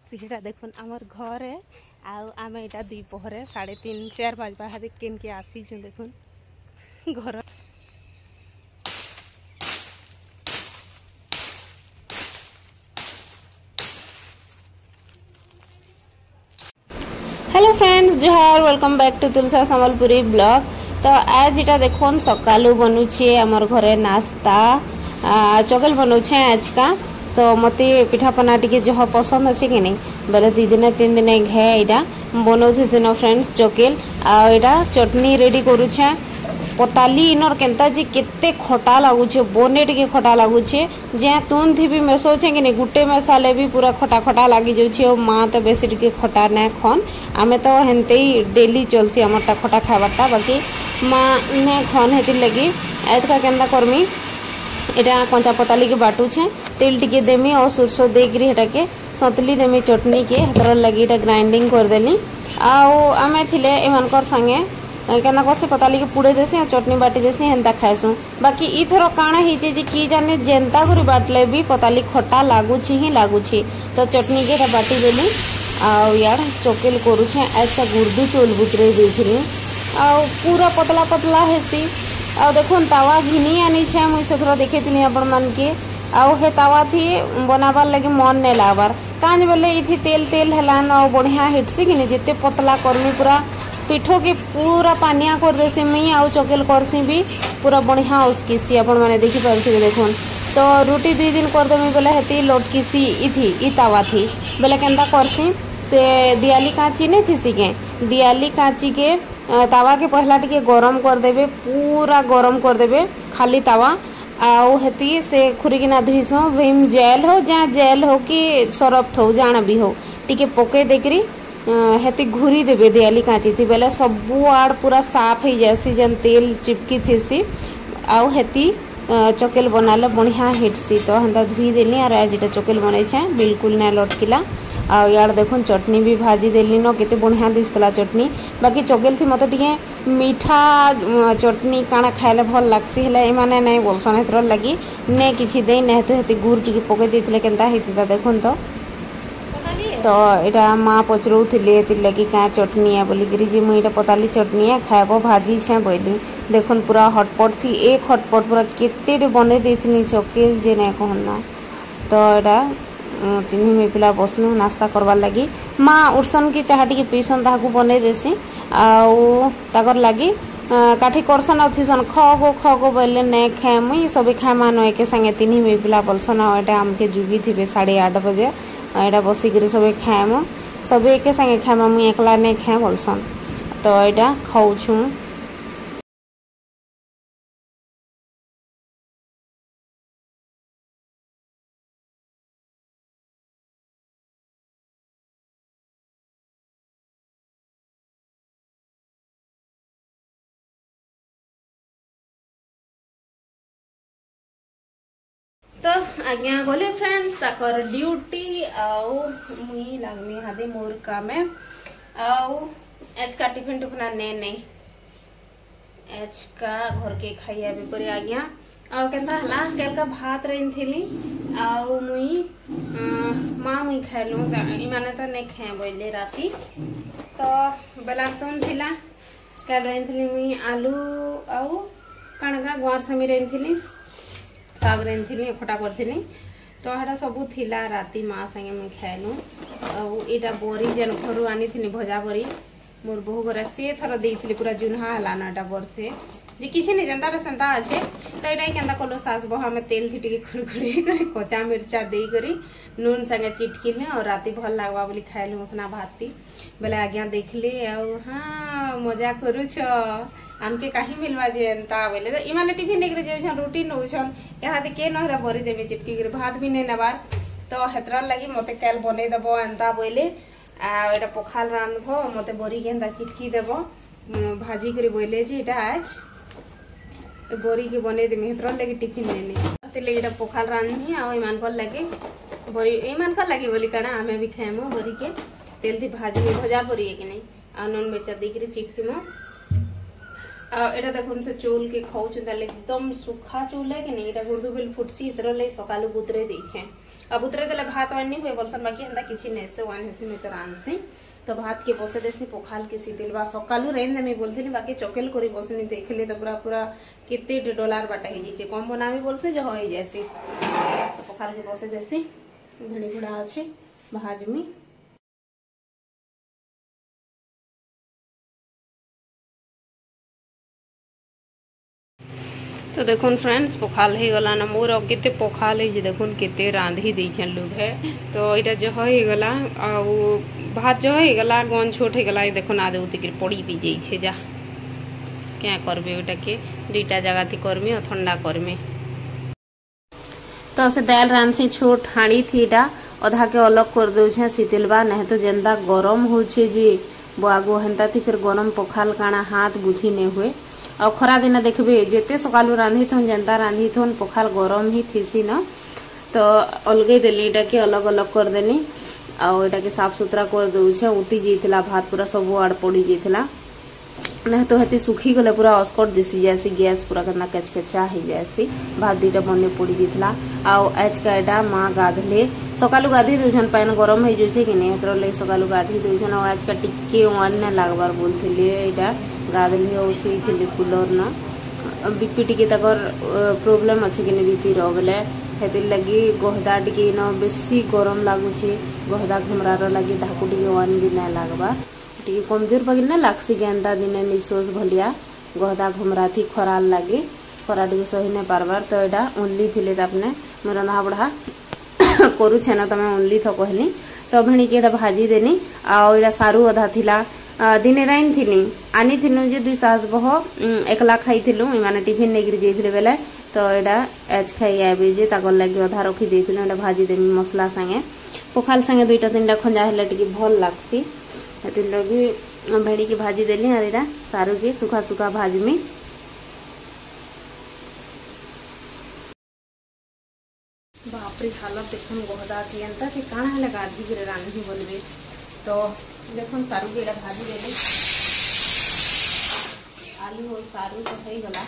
सीढ़ा देखुन आमर घरे आम यहाँ दुई पहरे 3:30 4 बज बाहर केन के आसी देखुन घर हेलो फ्रेंड्स जोहार welcome back to Tulsa Sambalpuri blog. तो आज इटा देखुन सकालू बनुछे आमर घरे नाश्ता चकल बनुछे आज का। तो मत पिठापना टी जह पसंद अच्छे कि नहीं बोले 2 दिन 3 दिन घे यहाँ बनाऊे सिनो फ्रेंड्स चकेल आटा चटनी रेडी करुछे। पताली इनर केन्ता जी केते खटा लगुचे बने टे खटा लगुचे जे तुन थी भी मेसोचे कि नहीं गुटे मेसाले भी पूरा खटा खटा लगी जाऊे। माँ तो बेसी टे खटा ना खन आमे तो हेन्ते ही डेली चलसी आमरटा खटा खाबारटा बाकी माँ ने खन हेतिर लगी आज का केन्ता करमी एटा कंचा पताली के बाटुछे तेल टिके देमी और सुरसो देकरी हेटाके सतली देमी चटनी के हेतर लगी एटा ग्राइंडिंग कर देली आमे थिले एमानकर संगे केना करसे पताली के पुड़े देसी और चटनी बाटी देसी हेन्ता खाइसु। बाकी इथर काଣା हिचे जे की जाने जेन्ता करी बाटले भी पताली खट्टा लागुछि ही लागुछि। तो चटनी के एटा बाटी देली यार चकेल करुछे आज का गुर्दू चोल बुतरे देथिली पूरा पतला पतला हेसी देखुन तावा घिनी आनी छे मुई से थोड़ा देखेथिली आपण मान के हे तावा थी बनाबार लगे मन नहीं लागबार काज बोले इथि तेल तेल हेलान बढ़िया हिटसी कि नहीं जिते पतला करमी पूरा पिठो के पूरा पानिया कर देसी मुई आउ चकेल करसी भी पूरा बढ़िया उसकिसी आपण माने देखि पारछी देखुन। तो रुटी 2 दिन कर देमी बोले हेती लटकिसी इथि ई तावा थी बोले केनता करसी से दियाली काची नहीं थी सिके दियाली काची के तावा के पहला टिके गरम कर देबे पूरा गरम कर देबे खाली तावा आउ हेती से खुरिकिना धुईसो भीम जेल हो जहाँ जेल हो कि सरफ हो जाना भी हो टिके पके देकरी हेती घूरी देबे दियाली काची थी बेले सबू आड़ पूरा साफ हो जासी जन तेल चिपकी थीसी आउ हेती चकेल बनाले बढ़िया हिटसी। तो हेन्ता धुई देली और आज इटा चकेल बनै छे बिल्कुल ना लटकिला यार देखुन चटनी भी भाजी देली न केते बढ़िया दिसतला चटनी। बाकी चकेल थी मते टिके मीठा चटनी काना खाइले भल लागसी हेले एमाने नै बोलसन हेतर लगी ने किछि दे नै तो हेती गुड़ टिके पके देथिले केनता हेतिता देखुन। तो एटा माँ पचरौथिले हेतिर लगी क्या चटनी है बोलिकी जी मुई एटा पताली चटनी है खाएब भाजी छे बोली देखुन पूरा हटपट थी एक हटपट पूरा केते बने देथिनी चकेल जे नै कहना। तो एटा 3 मिपिला बसनु नाश्ता करवार लगी माँ उठसन की चाह टी पीसन ताकू बने देसी आकर लगी काठी करसन अथिसन ख गो बोले नहीं खाए मुई सभी खाए मान एके संगे 3 मिपिला बोलसन एटा आमके जुगी थे 8:30 बजे एटा बसिक सभी खाएम सभी एके संगे खाएम मुई एकला नहीं खाए बोलसन। तो एटा खाऊछु। तो आज्ञा बोले फ्रेंड्स ताकर ड्यूटी आउ मुई लागनी हादे मोर काम आउ आज का टिफिन टुफना नहीं आज का घर के खाइया भी करे आज्ञा आउ केनता हला केल का भात रेन थिली आउ मुई माँ मुई खाइलु इमाने तो नहीं खाए बोले राती। तो बेलातन थिला केल रेन थिली मुई आलू आउ काणका गुआर समी रेन थिली साग रेन थिली खटा करथिली। तो हेटा सबू थिला राती माँ संगे मुई खाइलु एटा बरी जेन घरु आनी थिली भजा बरी मोर बहु घर से थर देइथिली पूरा जुनहा हलान एटा बरसे जे किछि नै जनता सेंता अच्छे। तो एटा केनता कलो सास बहा में तेल थी टिके खुरखुरी करे कच्चा मिर्चा दे करी नून संगे चिटकिले और राती भल लागबा बोली खाइलु उसना भाती बेले आज्ञा देखली हाँ मजा करूछ आमके कहीं मिलवा जे एंता बोले। तो इमाने टिफिन लेकर जाउछन रोटी नउछन यहाँ के नहरा बरी देबे चिटकी कर भात भी नहीं नबार। तो हेतर लगी मते काल बने देबो एंता बोले एटा पखाल रांधबो मते बरी के एंता चिटकी देबो भाजी करी बोले जे एटा आज बरी के बने देमी हेतर लगी टिफिन लेनी ते लगी एटा पखाल रांधमी आ इमान कर लगे बरी इमान कर लगी बोली काना हमें भी खाएमो बरी के तेल थी भाजी में भजा बरी है कि नहीं आ नून मिर्चा देकरी चिटकीमो एटा देखुन से चौल के खाऊछ एकदम सुखा चौल है कि नहीं एटा गुर्दु बिल फुटसी इतर ले सकालु बुतरे देछे अब बुतरे देले भात वानी हुए बरसन बाकी हंदा किछि नै से वन हेसी में तो रानसी तो भात के बसे देसी पोखाल के सीतिल बा सकालु रेन देमी बोलथिनी बाकी चकेल करी बसनी देखले तो पूरा केते डॉलर बाटा हे जे कम बनामी बोलसे जो होई जैसी तो पोखाल के बसे देसी घड़ी घुड़ा अछि भाजमी तो देखुन फ्रेंड्स पोखाल हो गला ना मोर केते पोखाल है देखुन केते रांधी देछन लोग है तो इटा जो हो गला आ भात जो हो गला गन छोट हो गला देखुन आदे उतिक पड़ी भी जाई छे जा क्या करबे ओटा के दुईटा जगह थी करमी और ठंडा करमी तो से दाल रांसी छोट हाड़ी थीटा अधा के अलग कर दो छे सीतिलबा नहीं तो जेंदा गरम हो छे जी बागो हेंता थी फिर गरम पोखाल काना हाथ गुथी ने हुए और खरा दिन देखबे जेते सकालु रांधी थन जनता रांधी थन पोखाल गरम ही थीसी न तो अलगे देली एटा के अलग अलग कर देनी और एटा के साफ सुथरा कर दउ छे उती जेतला भात पूरा सब आड़ पड़ी जेतला नहीं तो हेती सुखी गले पूरा अस्कट दिसी जैसी गैस पूरा कना कचकचा ही जैसी भात दुईटा बने पड़ी जेतला आ आज का एटा मां गाधले सकालु गाधी दुछन पाइन गरम हो जे कि नहीं हेतर ले सकालु गाधी दुछन और आज का टिक्के वन लागबार बोलथिले एटा गाधली हो सुई थिले कूलर ना बीपी टिके तकर प्रॉब्लम अछि कि बीपी रो बेले हेतिर लगी गहदा टिके न बेसी गरम लागु छी गहदा घुमरार लगी ढाकू टिके वन भी ना लागबा टिके कमजोर पगिन ना लागसी गेंदा दिने निसोस भलिया गहदा घुमरा थी खराल लागे खरा टिके सही नै पारबार तो एटा ओनली थिले तापने मोर रंधा बढा करू छे ना तमे ओनली थ कहली तो भेणी के एटा भाजी देनी आ एटा सारू अधा थिला दिने राइन थिली आनी थिनु जे दुई सास बह एकला खाई थिलु माने टिफिन नेगिर जेथिले बेले तो एटा आज खाई आबे जे ताकर लागि अधा रखी देथिलु एटा भाजी देमी मसला संगे पोखाल संगे दुईटा तीनटा खंजा हेले टिके भल लागसी हेतिर लगी भेड़ी की भाजी देली और एटा सारू के सुखा सुखा भाजमी बापरे हालत देखुन गहदा थी एंता कि काना हेले गाधी के रांधी बोलबे तो देखुन सारू के भाजी देली आलू और सारू तो हो गला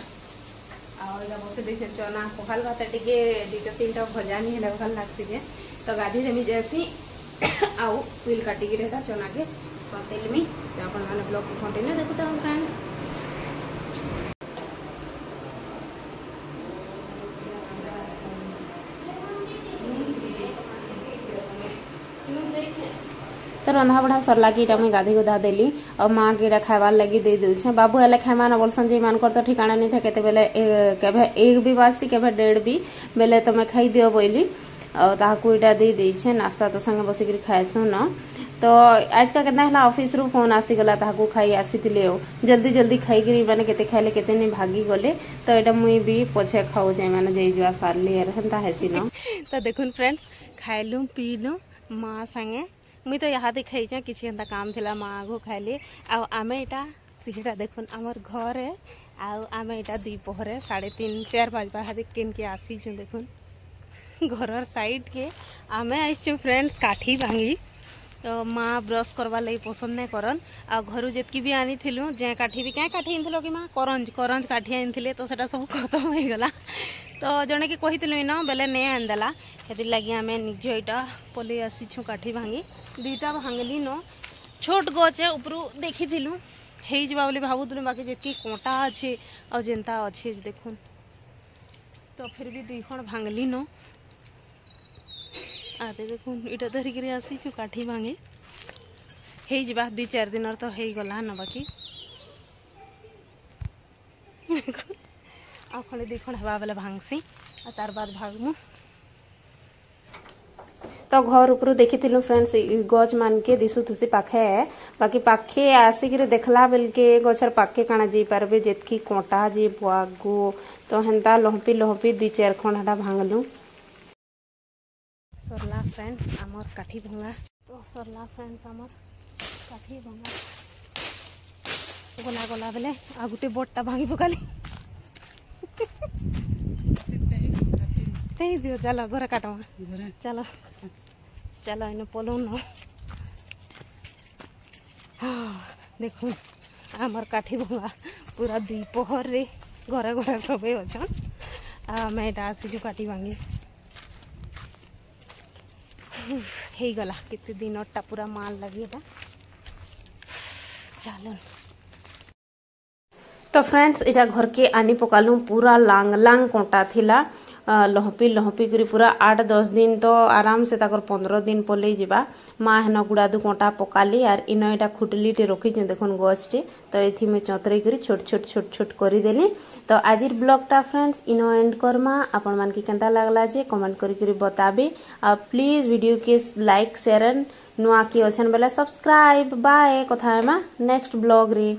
और बसे देखे चना पोखाल भात टिके दुईटा तीनटा भजा नहीं है भल लागसी जे तो गाधी देमी जैसी आउ पिल काटी के रहता चना के सतेल में तो अपन माने ब्लॉग को कंटिन्यू देखते हैं फ्रेंड्स तो रंधा बढ़ा सरला कि मुझे गाधी गुधा देली और माँ के खाबार लगी दे दूचे बाबू एले खाइमा ना बोलसन जे मान कर तो ठिकाना नहीं था केते बेले केभे एक भी बासी केभे डेढ़ भी बेले तुम खाई दियो बोली और ताकू इटा दे देछे नाश्ता तो संगे बसिक खाएसु न तो आज का केतना हला ऑफिस रु फोन आसी गला ताकू खाई आसीतिले जल्दी जल्दी खाई गिरी माने केते खाइले केते नहीं भागी गले तो एटा मुई भी पछे खाऊ जे माने जई जुआ सारली हंता हेसी न तो देखुन फ्रेंड्स खाइलु पीलु माँ संगे मुई तो यहाँ देखाई किसी एंता काम थिला माँ आगो खाइली आमे एटा सीटा देखुन आमर घर है आमे एटा दुई पहरे 3:30 4 बजे किन के आसी छु देखुन घर साइड के आमे आइछु फ्रेंड्स काठी भांगी तो माँ ब्रश करवा लगी पसंद नहीं करन आ घर जितकी भी आनी थिलु जे काठी भी क्या काठी आनी कि माँ करंज काठी आनी तो सेटा सब खत्म हो गला तो जने कि कही न बेले नहीं आनदेला हेतिर लगी आम निज यहाँ पलि आसीछु काठी भांगी दुईटा भांगली न छोट गच है ऊपर देखी हो जावा भावुलु बाकी जी कंटा अच्छे और जेनता अच्छे देखुन तो फिर भी दुई खण भांगली न आते देखुन इटा धरिक आसीछु काठी भांगी हो जा 2-4 दिन तो हो गला न बाकी आ खड़े दुई खण हवा बेले भांगसी आ तार बाद भागमु तो घर ऊपर देखी फ्रेंड्स गच मान के दिशु थुसी पाखे बाकी पाखे आसिक देखला बेल के गछर पाखे काना जी पारबे जेतकी कोटा जी बुआगो तो हेंता लहपी 2-4 खण हटा भांगलु सरला फ्रेंड्स आमर काठी भंगा तो सरला फ्रेंड्स आमर काठी भंगा गला गला बेले आ गुटे बोटटा भांगी पकाली ते दियो चलो घर काटो चलो चलो इन पलो न देखो आमर काठी भंगा पूरा द्विपहर रे घरे घरे सबे अच्छन आम एटा आसीचु काटी भांगी हो गला केते दिन पूरा माल लगी एटा चलो। तो फ्रेंड्स इटा घर के आनी पकालू पूरा लांग लांग कोटा थिला लहपी लहपी करी पूरा 8-10 दिन तो आराम से ताकर 15 दिन पलई जिबा माँ हेन गुड़ादु कोटा पकाली आर इन एटा खुटली टे रखी देखुन गछ टे तो एथि में चतरे करी छोट छोट छोट छोट करी देली। तो आजिर ब्लॉग टा फ्रेंड्स इनो एंड करमा आपण मान की केंता लागला जे कमेंट करी बताबे आ प्लीज वीडियो के लाइक शेयर नुआ की अछन बेला सब्सक्राइब बाय कथा हेमा नेक्स्ट ब्लॉग रे।